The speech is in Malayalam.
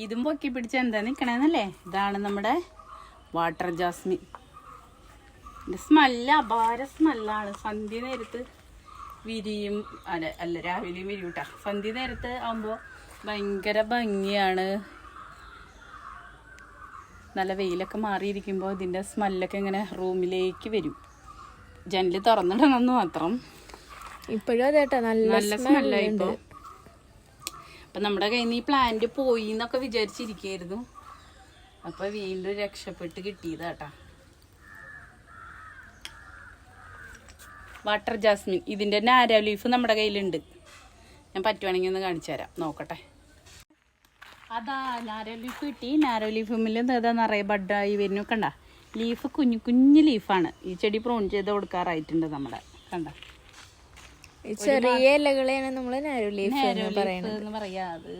ഇതും പൊക്കി പിടിച്ച് എന്താ നിൽക്കണേന്നല്ലേ. ഇതാണ് നമ്മുടെ വാട്ടർ ജാസ്മിൻ. ഇതിൻ്റെ സ്മെല്ല് അപാര സ്മെല്ലാണ്. സന്ധ്യ നേരത്ത് വിരിയും. അല്ല രാവിലെയും വിരിയും കേട്ടോ. സന്ധ്യ നേരത്ത് ആകുമ്പോൾ ഭയങ്കര ഭംഗിയാണ്. നല്ല വെയിലൊക്കെ മാറിയിരിക്കുമ്പോൾ ഇതിൻ്റെ സ്മെല്ലൊക്കെ ഇങ്ങനെ റൂമിലേക്ക് വരും. ജനല് തുറന്നിടണമെന്ന് മാത്രം. ഇപ്പോഴും അതേട്ടാ നല്ല സ്മെല്ലായി. ഇപ്പോൾ അപ്പം നമ്മുടെ കയ്യിൽ നിന്ന് ഈ പ്ലാന്റ് പോയി എന്നൊക്കെ വിചാരിച്ചിരിക്കുകയായിരുന്നു. അപ്പം വീണ്ടും രക്ഷപ്പെട്ട് കിട്ടിയതാട്ടാ വാട്ടർ ജാസ്മിൻ. ഇതിൻ്റെ നാരോ ലീഫ് നമ്മുടെ കയ്യിലുണ്ട്. ഞാൻ പറ്റുവാണെങ്കിൽ ഒന്ന് കാണിച്ചു തരാം, നോക്കട്ടെ. അതാ നാരോ ലീഫ് കിട്ടി. നാരോ ലീഫിൽ ഏതാ നിറയെ ബഡായി വരുന്നു. കണ്ട, ലീഫ് കുഞ്ഞു കുഞ്ഞു ലീഫാണ്. ഈ ചെടി പ്രൂൺ ചെയ്ത് കൊടുക്കാറായിട്ടുണ്ട് നമ്മുടെ. കണ്ട, ചെറിയ ഇലകളെയാണ് നമ്മൾ നാരോ ലീഫ് എന്ന് പറയാ. അത്